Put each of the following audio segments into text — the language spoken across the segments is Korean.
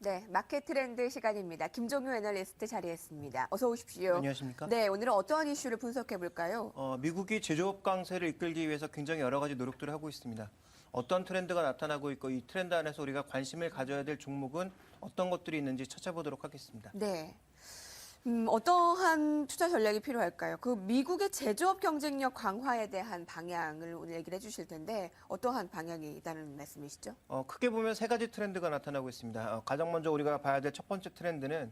네, 마켓 트렌드 시간입니다. 김종효 애널리스트 자리했습니다. 어서 오십시오. 안녕하십니까? 네, 오늘은 어떠한 이슈를 분석해 볼까요? 미국이 제조업 강세를 이끌기 위해서 굉장히 여러 가지 노력들을 하고 있습니다. 어떤 트렌드가 나타나고 있고 이 트렌드 안에서 우리가 관심을 가져야 될 종목은 어떤 것들이 있는지 찾아보도록 하겠습니다. 네. 어떠한 투자 전략이 필요할까요? 그 미국의 제조업 경쟁력 강화에 대한 방향을 오늘 얘기를 해주실 텐데 어떠한 방향이 있다는 말씀이시죠? 크게 보면 세 가지 트렌드가 나타나고 있습니다. 가장 먼저 우리가 봐야 될 첫 번째 트렌드는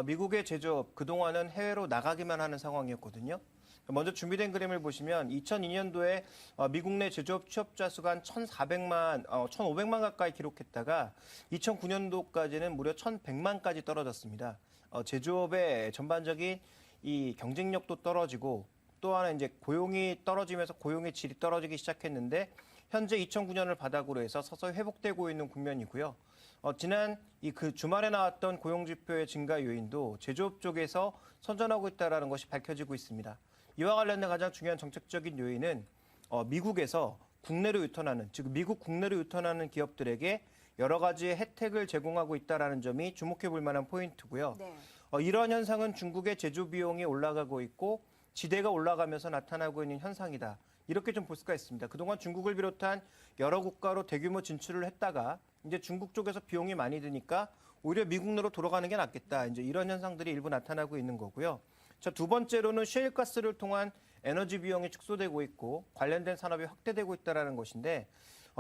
미국의 제조업, 그동안은 해외로 나가기만 하는 상황이었거든요. 먼저 준비된 그림을 보시면 2002년도에 미국 내 제조업 취업자 수가 한 1,500만 가까이 기록했다가 2009년도까지는 무려 1,100만까지 떨어졌습니다. 제조업의 전반적인 이 경쟁력도 떨어지고 또 하나 이제 고용이 떨어지면서 고용의 질이 떨어지기 시작했는데 현재 2009년을 바닥으로 해서 서서히 회복되고 있는 국면이고요. 지난 그 주말에 나왔던 고용 지표의 증가 요인도 제조업 쪽에서 선전하고 있다는 것이 밝혀지고 있습니다. 이와 관련된 가장 중요한 정책적인 요인은 미국에서 국내로 유턴하는, 즉 미국 국내로 유턴하는 기업들에게 여러 가지 혜택을 제공하고 있다는 점이 주목해 볼 만한 포인트고요. 네. 이러한 현상은 중국의 제조 비용이 올라가고 있고 지대가 올라가면서 나타나고 있는 현상이다. 이렇게 좀 볼 수가 있습니다. 그동안 중국을 비롯한 여러 국가로 대규모 진출을 했다가 이제 중국 쪽에서 비용이 많이 드니까 오히려 미국 내로 돌아가는 게 낫겠다. 이제 이런 현상들이 일부 나타나고 있는 거고요. 자, 두 번째로는 셰일가스를 통한 에너지 비용이 축소되고 있고 관련된 산업이 확대되고 있다는 것인데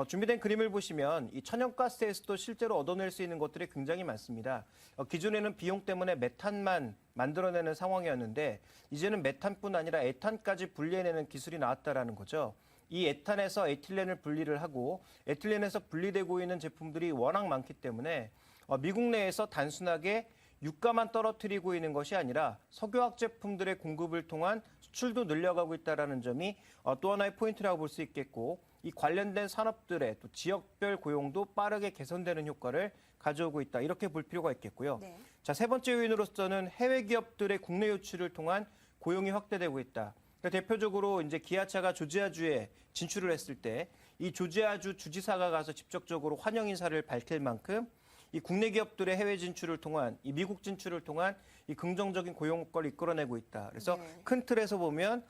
준비된 그림을 보시면 이 천연가스에서도 실제로 얻어낼 수 있는 것들이 굉장히 많습니다. 기존에는 비용 때문에 메탄만 만들어내는 상황이었는데 이제는 메탄뿐 아니라 에탄까지 분리해내는 기술이 나왔다는 거죠. 이 에탄에서 에틸렌을 분리를 하고 에틸렌에서 분리되고 있는 제품들이 워낙 많기 때문에 미국 내에서 단순하게 유가만 떨어뜨리고 있는 것이 아니라 석유화학 제품들의 공급을 통한 수출도 늘려가고 있다는 점이 또 하나의 포인트라고 볼 수 있겠고 이 관련된 산업들의 또 지역별 고용도 빠르게 개선되는 효과를 가져오고 있다. 이렇게 볼 필요가 있겠고요. 네. 자, 세 번째 요인으로서는 해외 기업들의 국내 유출을 통한 고용이 확대되고 있다. 그러니까 대표적으로 이제 기아차가 조지아주에 진출을 했을 때 이 조지아주 주지사가 가서 직접적으로 환영 인사를 밝힐 만큼 이 국내 기업들의 해외 진출을 통한 이 미국 진출을 통한 이 긍정적인 고용 효과를 이끌어내고 있다. 그래서 네. 큰 틀에서 보면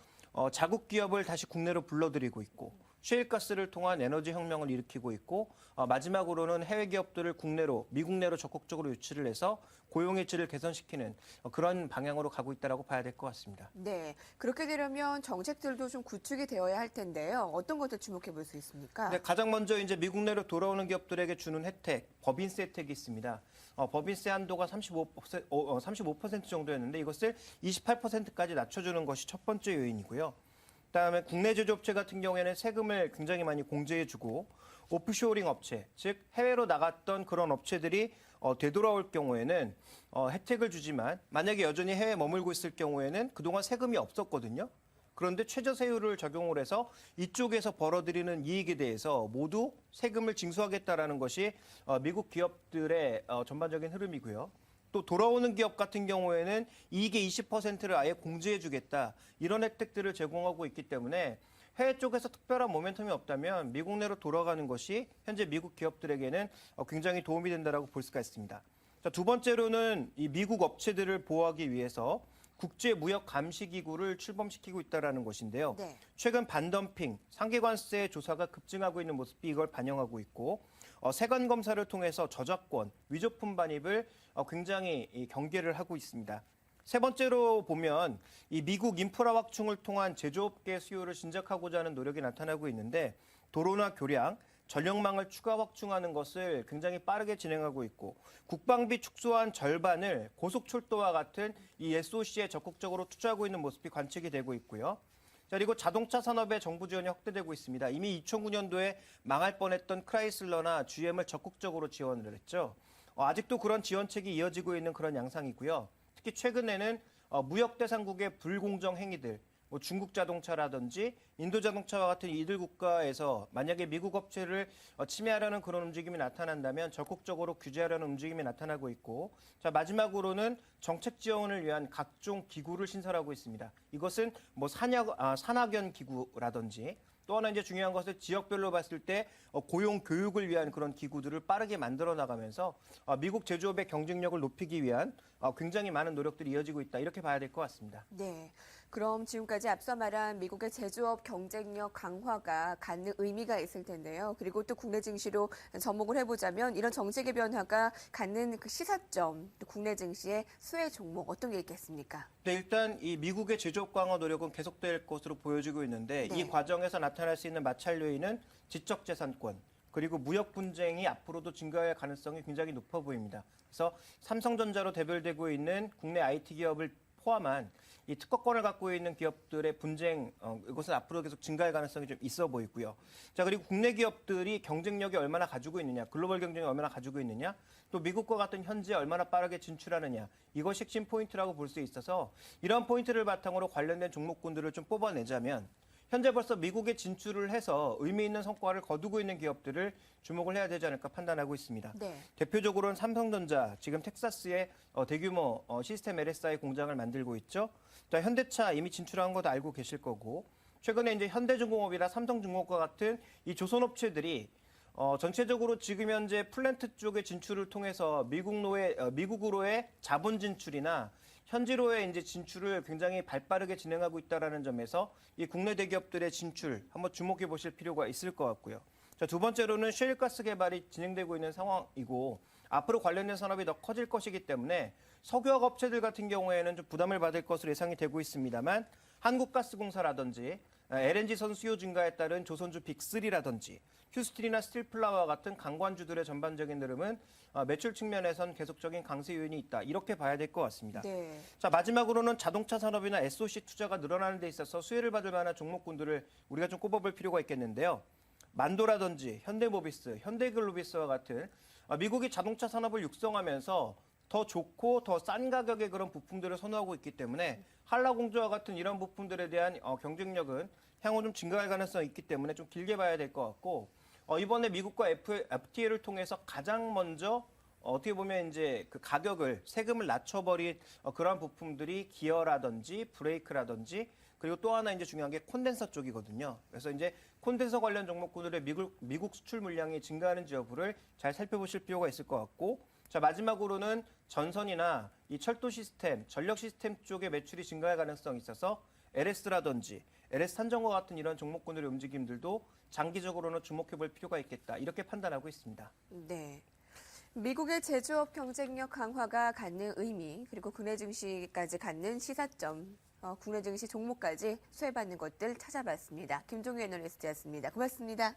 자국 기업을 다시 국내로 불러들이고 있고 셰일가스를 통한 에너지 혁명을 일으키고 있고 마지막으로는 해외 기업들을 국내로 미국 내로 적극적으로 유치를 해서 고용의 질을 개선시키는 그런 방향으로 가고 있다라고 봐야 될 것 같습니다. 네, 그렇게 되려면 정책들도 좀 구축이 되어야 할 텐데요. 어떤 것들 주목해 볼 수 있습니까? 네, 가장 먼저 이제 미국 내로 돌아오는 기업들에게 주는 혜택, 법인세 혜택이 있습니다. 법인세 한도가 35% 정도였는데 이것을 28%까지 낮춰주는 것이 첫 번째 요인이고요. 그다음에 국내 제조업체 같은 경우에는 세금을 굉장히 많이 공제해주고 오프쇼어링 업체, 즉 해외로 나갔던 그런 업체들이 되돌아올 경우에는 혜택을 주지만 만약에 여전히 해외에 머물고 있을 경우에는 그동안 세금이 없었거든요. 그런데 최저세율을 적용을 해서 이쪽에서 벌어들이는 이익에 대해서 모두 세금을 징수하겠다라는 것이 미국 기업들의 전반적인 흐름이고요. 또 돌아오는 기업 같은 경우에는 이익의 20%를 아예 공제해주겠다. 이런 혜택들을 제공하고 있기 때문에 해외 쪽에서 특별한 모멘텀이 없다면 미국 내로 돌아가는 것이 현재 미국 기업들에게는 굉장히 도움이 된다고 볼 수가 있습니다. 자, 두 번째로는 이 미국 업체들을 보호하기 위해서 국제무역감시기구를 출범시키고 있다는 것인데요. 네. 최근 반덤핑, 상계관세 조사가 급증하고 있는 모습이 이걸 반영하고 있고 세관 검사를 통해서 저작권, 위조품 반입을 굉장히 경계를 하고 있습니다. 세 번째로 보면 이 미국 인프라 확충을 통한 제조업계 수요를 진작하고자 하는 노력이 나타나고 있는데 도로나 교량, 전력망을 추가 확충하는 것을 굉장히 빠르게 진행하고 있고 국방비 축소한 절반을 고속철도와 같은 이 SOC에 적극적으로 투자하고 있는 모습이 관측이 되고 있고요. 자, 그리고 자동차 산업의 정부 지원이 확대되고 있습니다. 이미 2009년도에 망할 뻔했던 크라이슬러나 GM을 적극적으로 지원을 했죠. 아직도 그런 지원책이 이어지고 있는 그런 양상이고요. 특히 최근에는 무역 대상국의 불공정 행위들, 뭐 중국 자동차라든지 인도 자동차와 같은 이들 국가에서 만약에 미국 업체를 침해하려는 그런 움직임이 나타난다면 적극적으로 규제하려는 움직임이 나타나고 있고, 자, 마지막으로는 정책 지원을 위한 각종 기구를 신설하고 있습니다. 이것은 뭐 산학연 기구라든지 또 하나 이제 중요한 것은 지역별로 봤을 때 고용 교육을 위한 그런 기구들을 빠르게 만들어 나가면서 미국 제조업의 경쟁력을 높이기 위한 굉장히 많은 노력들이 이어지고 있다. 이렇게 봐야 될 것 같습니다. 네. 그럼 지금까지 앞서 말한 미국의 제조업 경쟁력 강화가 갖는 의미가 있을 텐데요. 그리고 또 국내 증시로 접목을 해보자면 이런 정책의 변화가 갖는 그 시사점, 또 국내 증시의 수혜 종목 어떤 게 있겠습니까? 네, 일단 이 미국의 제조업 강화 노력은 계속될 것으로 보여지고 있는데 네. 이 과정에서 나타날 수 있는 마찰 요인은 지적재산권 그리고 무역 분쟁이 앞으로도 증가할 가능성이 굉장히 높아 보입니다. 그래서 삼성전자로 대별되고 있는 국내 IT 기업을 포함한 이 특허권을 갖고 있는 기업들의 분쟁, 이것은 앞으로 계속 증가할 가능성이 좀 있어 보이고요. 자, 그리고 국내 기업들이 경쟁력이 얼마나 가지고 있느냐, 글로벌 경쟁력이 얼마나 가지고 있느냐, 또 미국과 같은 현지에 얼마나 빠르게 진출하느냐, 이것이 핵심 포인트라고 볼 수 있어서 이런 포인트를 바탕으로 관련된 종목군들을 좀 뽑아내자면 현재 벌써 미국에 진출을 해서 의미 있는 성과를 거두고 있는 기업들을 주목을 해야 되지 않을까 판단하고 있습니다. 네. 대표적으로는 삼성전자, 지금 텍사스에 대규모 시스템 LSI 공장을 만들고 있죠. 또 현대차 이미 진출한 것도 알고 계실 거고, 최근에 이제 현대중공업이나 삼성중공업과 같은 이 조선업체들이 전체적으로 지금 현재 플랜트 쪽의 진출을 통해서 미국으로의 자본 진출이나 현지로의 이제 진출을 굉장히 발빠르게 진행하고 있다라는 점에서 이 국내 대기업들의 진출 한번 주목해 보실 필요가 있을 것 같고요. 자, 두 번째로는 셰일가스 개발이 진행되고 있는 상황이고 앞으로 관련된 산업이 더 커질 것이기 때문에 석유화학 업체들 같은 경우에는 좀 부담을 받을 것으로 예상이 되고 있습니다만 한국가스공사라든지 LNG 선 수요 증가에 따른 조선주 빅3라든지 휴스턴이나 스틸플라와 같은 강관주들의 전반적인 흐름은 매출 측면에선 계속적인 강세 요인이 있다. 이렇게 봐야 될 것 같습니다. 네. 자, 마지막으로는 자동차 산업이나 SOC 투자가 늘어나는 데 있어서 수혜를 받을 만한 종목군들을 우리가 좀 꼽아볼 필요가 있겠는데요. 만도라든지 현대모비스, 현대글로비스와 같은 미국이 자동차 산업을 육성하면서 더 좋고 더 싼 가격의 그런 부품들을 선호하고 있기 때문에 한라공주와 같은 이런 부품들에 대한 경쟁력은 향후 좀 증가할 가능성이 있기 때문에 좀 길게 봐야 될 것 같고 이번에 미국과 FTA를 통해서 가장 먼저 어떻게 보면 이제 그 가격을 세금을 낮춰버린 그러한 부품들이 기어라든지 브레이크라든지 그리고 또 하나 이제 중요한 게 콘덴서 쪽이거든요. 그래서 이제 콘덴서 관련 종목군들의 미국 수출 물량이 증가하는지 여부를 잘 살펴보실 필요가 있을 것 같고 자, 마지막으로는 전선이나 이 철도 시스템, 전력 시스템 쪽의 매출이 증가할 가능성이 있어서 LS라든지 LS탄전과 같은 이런 종목군들의 움직임들도 장기적으로는 주목해 볼 필요가 있겠다. 이렇게 판단하고 있습니다. 네. 미국의 제조업 경쟁력 강화가 갖는 의미, 그리고 국내 증시까지 갖는 시사점, 국내 증시 종목까지 수혜받는 것들 찾아봤습니다. 김종희 애널리스트였습니다. 고맙습니다.